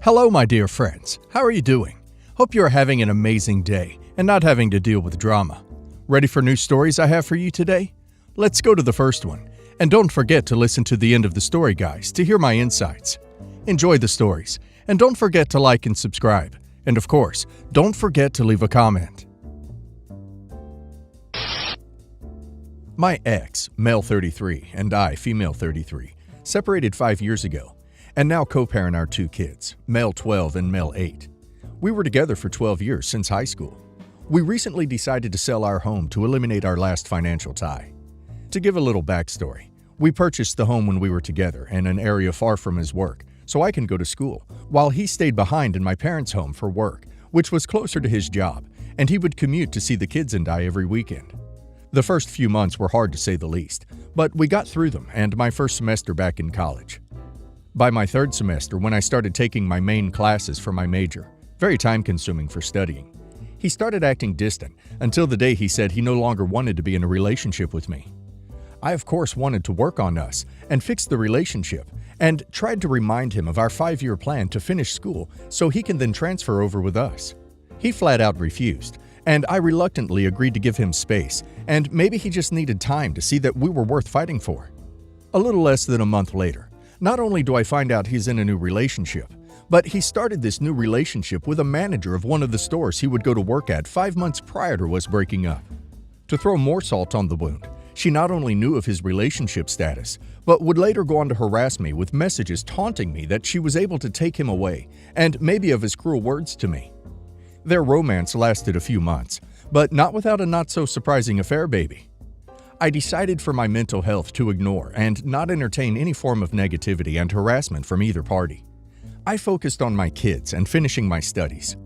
Hello, my dear friends. How are you doing? Hope you are having an amazing day and not having to deal with drama. Ready for new stories I have for you today? Let's go to the first one. And don't forget to listen to the end of the story, guys, to hear my insights. Enjoy the stories. And don't forget to like and subscribe. And of course, don't forget to leave a comment. My ex, male 33, and I, female 33, separated 5 years ago, and now co-parent our 2 kids, male 12 and male 8. We were together for 12 years since high school. We recently decided to sell our home to eliminate our last financial tie. To give a little backstory, we purchased the home when we were together in an area far from his work, so I can go to school, while he stayed behind in my parents' home for work, which was closer to his job, and he would commute to see the kids and I every weekend. The first few months were hard to say the least, but we got through them and my first semester back in college. By my 3rd semester, when I started taking my main classes for my major, very time-consuming for studying, he started acting distant until the day he said he no longer wanted to be in a relationship with me. I, of course, wanted to work on us and fix the relationship and tried to remind him of our 5-year plan to finish school so he can then transfer over with us. He flat out refused, and I reluctantly agreed to give him space, and maybe he just needed time to see that we were worth fighting for. A little less than a month later, not only do I find out he's in a new relationship, but he started this new relationship with a manager of one of the stores he would go to work at 5 months prior to us breaking up. To throw more salt on the wound, she not only knew of his relationship status, but would later go on to harass me with messages taunting me that she was able to take him away, and maybe of his cruel words to me. Their romance lasted a few months, but not without a not-so-surprising affair, baby. I decided for my mental health to ignore and not entertain any form of negativity and harassment from either party. I focused on my kids and finishing my studies.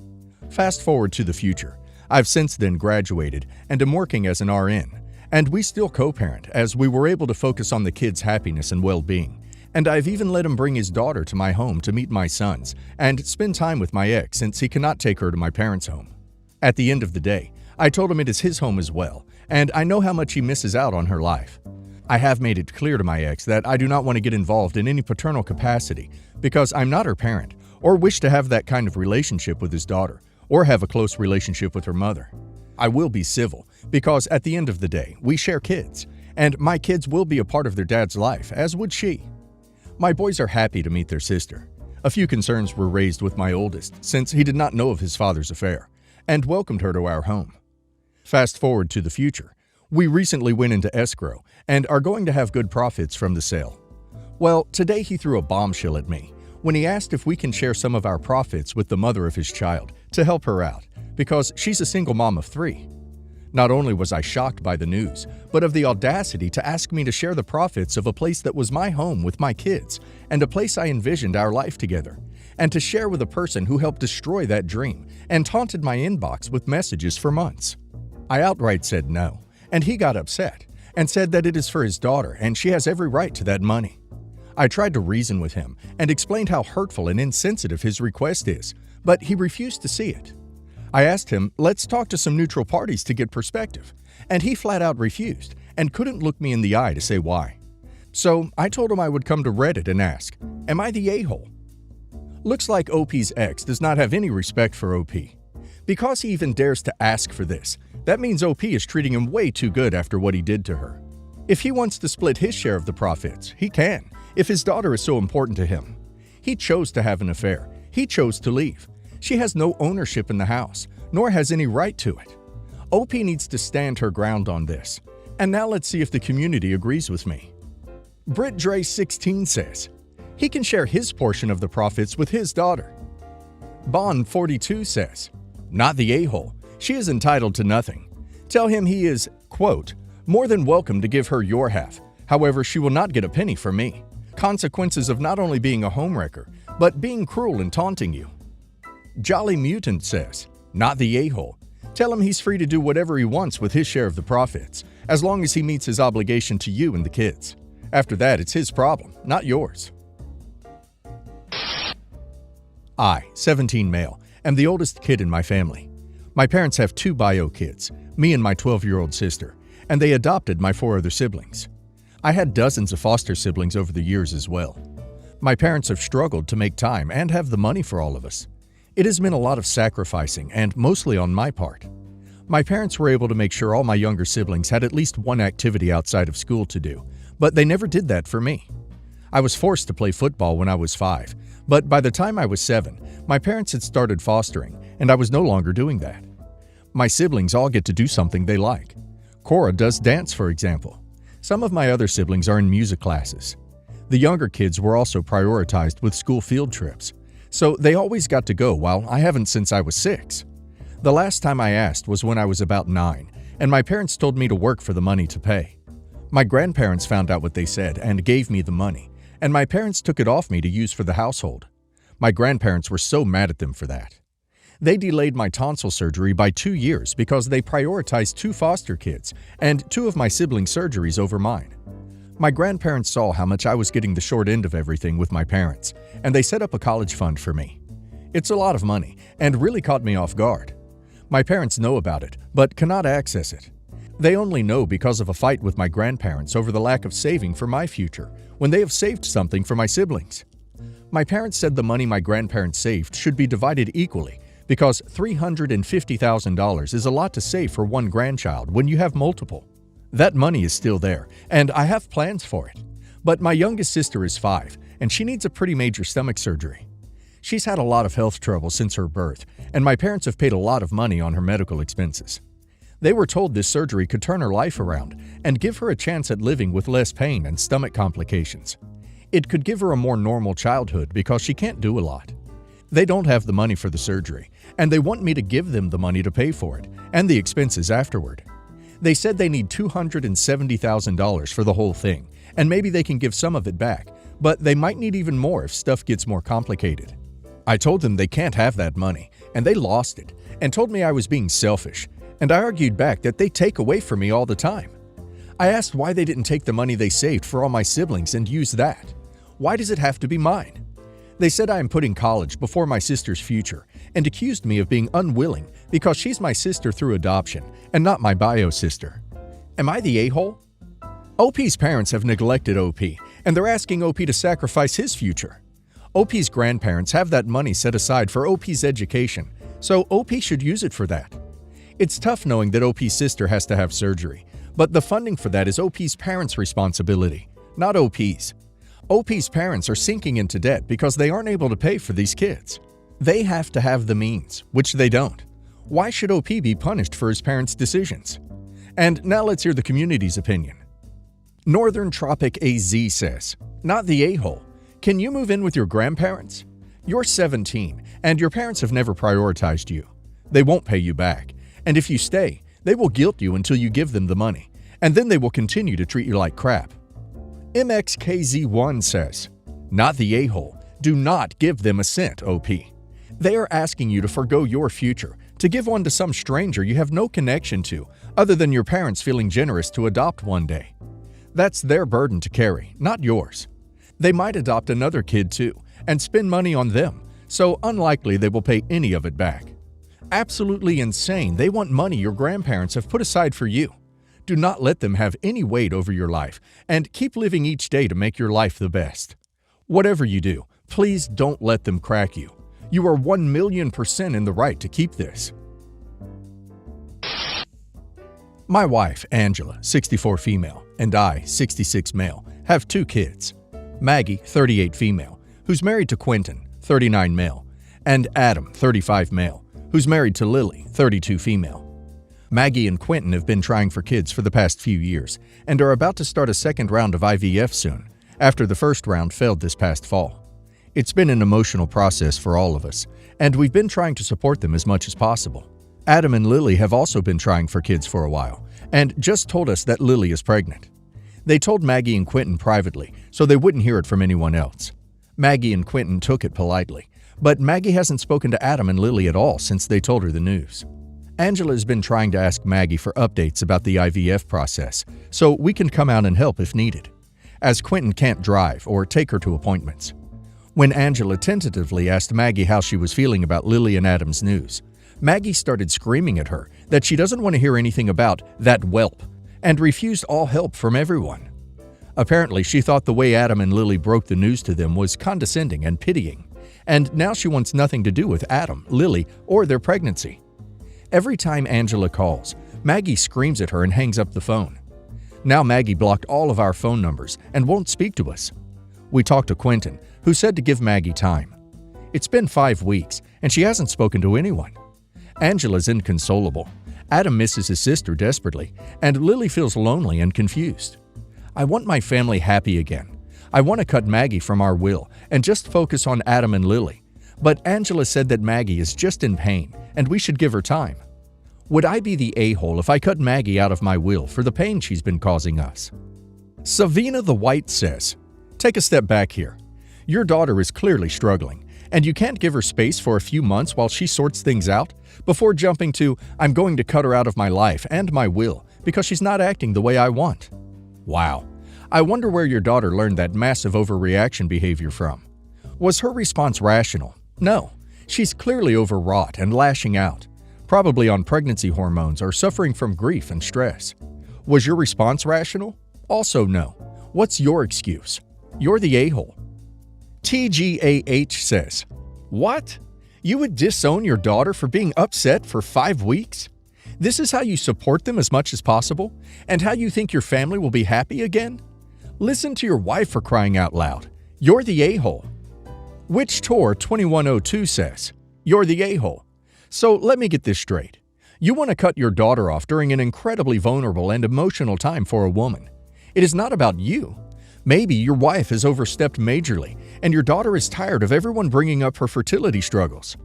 Fast forward to the future. I've since then graduated and am working as an RN, and we still co-parent as we were able to focus on the kids' happiness and well-being, and I've even let him bring his daughter to my home to meet my sons and spend time with my ex since he cannot take her to my parents' home. At the end of the day, I told him it is his home as well, and I know how much he misses out on her life. I have made it clear to my ex that I do not want to get involved in any paternal capacity because I'm not her parent or wish to have that kind of relationship with his daughter or have a close relationship with her mother. I will be civil because at the end of the day, we share kids, and my kids will be a part of their dad's life, as would she. My boys are happy to meet their sister. A few concerns were raised with my oldest since he did not know of his father's affair and welcomed her to our home. Fast forward to the future. We recently went into escrow and are going to have good profits from the sale. Well, today he threw a bombshell at me when he asked if we can share some of our profits with the mother of his child to help her out because she's a single mom of 3. Not only was I shocked by the news, but of the audacity to ask me to share the profits of a place that was my home with my kids and a place I envisioned our life together, and to share with a person who helped destroy that dream and taunted my inbox with messages for months. I outright said no, and he got upset and said that it is for his daughter and she has every right to that money. I tried to reason with him and explained how hurtful and insensitive his request is, but he refused to see it. I asked him, let's talk to some neutral parties to get perspective, and he flat out refused and couldn't look me in the eye to say why. So I told him I would come to Reddit and ask, am I the a-hole? Looks like OP's ex does not have any respect for OP. Because he even dares to ask for this, that means OP is treating him way too good after what he did to her. If he wants to split his share of the profits, he can, if his daughter is so important to him. He chose to have an affair. He chose to leave. She has no ownership in the house, nor has any right to it. OP needs to stand her ground on this. And now let's see if the community agrees with me. Britt Dre 16 says, he can share his portion of the profits with his daughter. Bond 42 says, not the a-hole. She is entitled to nothing. Tell him he is, quote, more than welcome to give her your half. However, she will not get a penny from me. Consequences of not only being a homewrecker, but being cruel and taunting you. Jolly Mutant says, not the a-hole. Tell him he's free to do whatever he wants with his share of the profits, as long as he meets his obligation to you and the kids. After that, it's his problem, not yours. I, 17 male, am the oldest kid in my family. My parents have 2 bio kids, me and my 12-year-old sister, and they adopted my 4 other siblings. I had dozens of foster siblings over the years as well. My parents have struggled to make time and have the money for all of us. It has meant a lot of sacrificing, and mostly on my part. My parents were able to make sure all my younger siblings had at least one activity outside of school to do, but they never did that for me. I was forced to play football when I was 5, but by the time I was 7, my parents had started fostering, and I was no longer doing that. My siblings all get to do something they like. Cora does dance, for example. Some of my other siblings are in music classes. The younger kids were also prioritized with school field trips, so they always got to go while I haven't since I was 6. The last time I asked was when I was about 9, and my parents told me to work for the money to pay. My grandparents found out what they said and gave me the money, and my parents took it off me to use for the household. My grandparents were so mad at them for that. They delayed my tonsil surgery by 2 years because they prioritized 2 foster kids and 2 of my siblings' surgeries over mine. My grandparents saw how much I was getting the short end of everything with my parents, and they set up a college fund for me. It's a lot of money and really caught me off guard. My parents know about it, but cannot access it. They only know because of a fight with my grandparents over the lack of saving for my future, when they have saved something for my siblings. My parents said the money my grandparents saved should be divided equally, because $350,000 is a lot to save for one grandchild when you have multiple. That money is still there, and I have plans for it. But my youngest sister is 5, and she needs a pretty major stomach surgery. She's had a lot of health trouble since her birth, and my parents have paid a lot of money on her medical expenses. They were told this surgery could turn her life around and give her a chance at living with less pain and stomach complications. It could give her a more normal childhood because she can't do a lot. They don't have the money for the surgery, and they want me to give them the money to pay for it, and the expenses afterward. They said they need $270,000 for the whole thing, and maybe they can give some of it back, but they might need even more if stuff gets more complicated. I told them they can't have that money, and they lost it, and told me I was being selfish, and I argued back that they take away from me all the time. I asked why they didn't take the money they saved for all my siblings and use that. Why does it have to be mine? They said I am putting college before my sister's future and accused me of being unwilling because she's my sister through adoption and not my bio sister. Am I the a-hole? OP's parents have neglected OP, and they're asking OP to sacrifice his future. OP's grandparents have that money set aside for OP's education, so OP should use it for that. It's tough knowing that OP's sister has to have surgery, but the funding for that is OP's parents' responsibility, not OP's. OP's parents are sinking into debt because they aren't able to pay for these kids. They have to have the means, which they don't. Why should OP be punished for his parents' decisions? And now let's hear the community's opinion. Northern Tropic AZ says, not the a-hole. Can you move in with your grandparents? You're 17, and your parents have never prioritized you. They won't pay you back, and if you stay, they will guilt you until you give them the money, and then they will continue to treat you like crap. MXKZ1 says, not the a-hole. Do not give them a cent, OP. They are asking you to forgo your future, to give one to some stranger you have no connection to, other than your parents feeling generous to adopt one day. That's their burden to carry, not yours. They might adopt another kid too, and spend money on them, so unlikely they will pay any of it back. Absolutely insane they want money your grandparents have put aside for you. Do not let them have any weight over your life, and keep living each day to make your life the best. Whatever you do, please don't let them crack you. You are 1,000,000% in the right to keep this. My wife, Angela, 64 female, and I, 66 male, have 2 kids. Maggie, 38 female, who's married to Quentin, 39 male, and Adam, 35 male, who's married to Lily, 32 female. Maggie and Quentin have been trying for kids for the past few years and are about to start a second round of IVF soon, after the first round failed this past fall. It's been an emotional process for all of us, and we've been trying to support them as much as possible. Adam and Lily have also been trying for kids for a while, and just told us that Lily is pregnant. They told Maggie and Quentin privately, so they wouldn't hear it from anyone else. Maggie and Quentin took it politely, but Maggie hasn't spoken to Adam and Lily at all since they told her the news. Angela has been trying to ask Maggie for updates about the IVF process, so we can come out and help if needed, as Quentin can't drive or take her to appointments. When Angela tentatively asked Maggie how she was feeling about Lily and Adam's news, Maggie started screaming at her that she doesn't want to hear anything about that whelp and refused all help from everyone. Apparently, she thought the way Adam and Lily broke the news to them was condescending and pitying, and now she wants nothing to do with Adam, Lily, or their pregnancy. Every time Angela calls, Maggie screams at her and hangs up the phone. Now Maggie blocked all of our phone numbers and won't speak to us. We talked to Quentin, who said to give Maggie time. It's been 5 weeks, and she hasn't spoken to anyone. Angela's inconsolable. Adam misses his sister desperately, and Lily feels lonely and confused. I want my family happy again. I want to cut Maggie from our will and just focus on Adam and Lily. But Angela said that Maggie is just in pain, and we should give her time. Would I be the a-hole if I cut Maggie out of my will for the pain she's been causing us? Savina the White says, take a step back here. Your daughter is clearly struggling, and you can't give her space for a few months while she sorts things out before jumping to, I'm going to cut her out of my life and my will because she's not acting the way I want. Wow. I wonder where your daughter learned that massive overreaction behavior from. Was her response rational? No. She's clearly overwrought and lashing out, probably on pregnancy hormones or suffering from grief and stress. Was your response rational? Also no. What's your excuse? You're the a-hole. TGAH says, what? You would disown your daughter for being upset for 5 weeks? This is how you support them as much as possible? And how you think your family will be happy again? Listen to your wife for crying out loud. You're the a-hole. Witch Tor 2102 says, you're the a-hole. So let me get this straight. You want to cut your daughter off during an incredibly vulnerable and emotional time for a woman. It is not about you. Maybe your wife has overstepped majorly, and your daughter is tired of everyone bringing up her fertility struggles.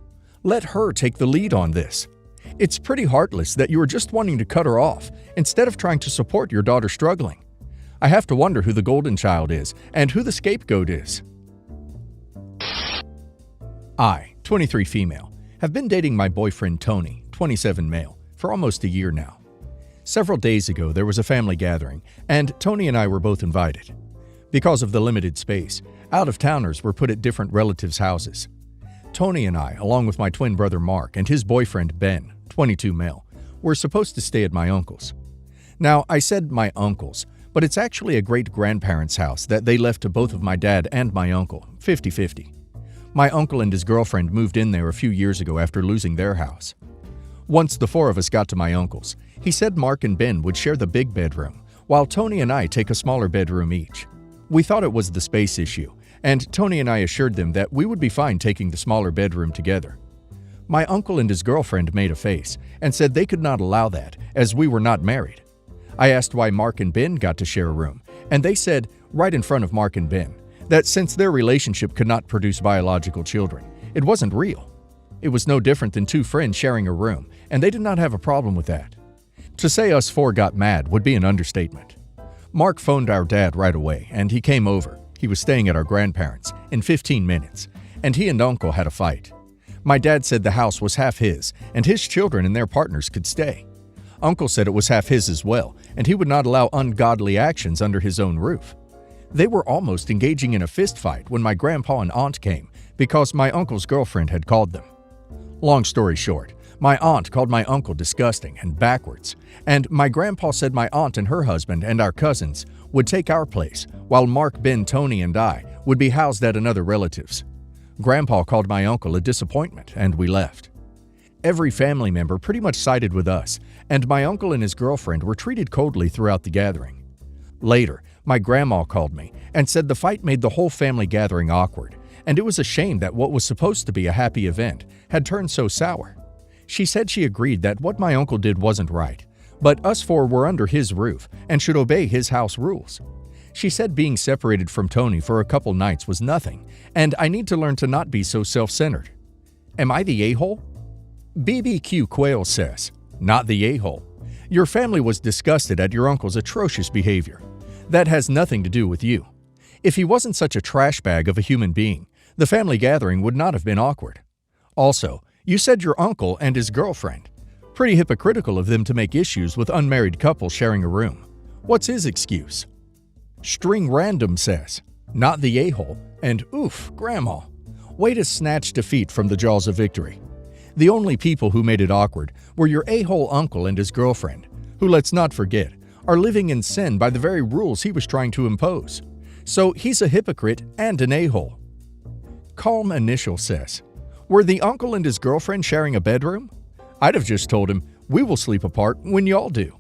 Let her take the lead on this. It's pretty heartless that you are just wanting to cut her off instead of trying to support your daughter struggling. I have to wonder who the golden child is and who the scapegoat is. I, 23 female, have been dating my boyfriend Tony, 27 male, for almost a year now. Several days ago, there was a family gathering, and Tony and I were both invited. Because of the limited space, out-of-towners were put at different relatives' houses. Tony and I, along with my twin brother Mark and his boyfriend Ben, 22 male, were supposed to stay at my uncle's. Now, I said my uncle's, but it's actually a great-grandparents' house that they left to both of my dad and my uncle, 50-50. My uncle and his girlfriend moved in there a few years ago after losing their house. Once the 4 of us got to my uncle's, he said Mark and Ben would share the big bedroom, while Tony and I take a smaller bedroom each. We thought it was the space issue, and Tony and I assured them that we would be fine taking the smaller bedroom together. My uncle and his girlfriend made a face and said they could not allow that, as we were not married. I asked why Mark and Ben got to share a room, and they said, right in front of Mark and Ben, that since their relationship could not produce biological children, it wasn't real. It was no different than 2 friends sharing a room, and they did not have a problem with that. To say us 4 got mad would be an understatement. Mark phoned our dad right away, and he came over. He was staying at our grandparents' in 15 minutes, and he and Uncle had a fight. My dad said the house was half his, and his children and their partners could stay. Uncle said it was half his as well, and he would not allow ungodly actions under his own roof. They were almost engaging in a fist fight when my grandpa and aunt came because my uncle's girlfriend had called them. Long story short, my aunt called my uncle disgusting and backwards, and my grandpa said my aunt and her husband and our cousins would take our place, while Mark, Ben, Tony, and I would be housed at another relative's. Grandpa called my uncle a disappointment, and we left. Every family member pretty much sided with us, and my uncle and his girlfriend were treated coldly throughout the gathering. Later, my grandma called me and said the fight made the whole family gathering awkward, and it was a shame that what was supposed to be a happy event had turned so sour. She said she agreed that what my uncle did wasn't right, but us 4 were under his roof and should obey his house rules. She said being separated from Tony for a couple nights was nothing, and I need to learn to not be so self-centered. Am I the a-hole? BBQ Quail says, not the a-hole. Your family was disgusted at your uncle's atrocious behavior. That has nothing to do with you. If he wasn't such a trash bag of a human being, the family gathering would not have been awkward. Also, you said your uncle and his girlfriend. Pretty hypocritical of them to make issues with unmarried couples sharing a room. What's his excuse? String Random says, not the a-hole, and oof, Grandma. Way to snatch defeat from the jaws of victory. The only people who made it awkward were your a-hole uncle and his girlfriend, who, let's not forget, are living in sin by the very rules he was trying to impose. So he's a hypocrite and an a-hole. Calm Initial says, "Were the uncle and his girlfriend sharing a bedroom? I'd have just told him, we will sleep apart when y'all do."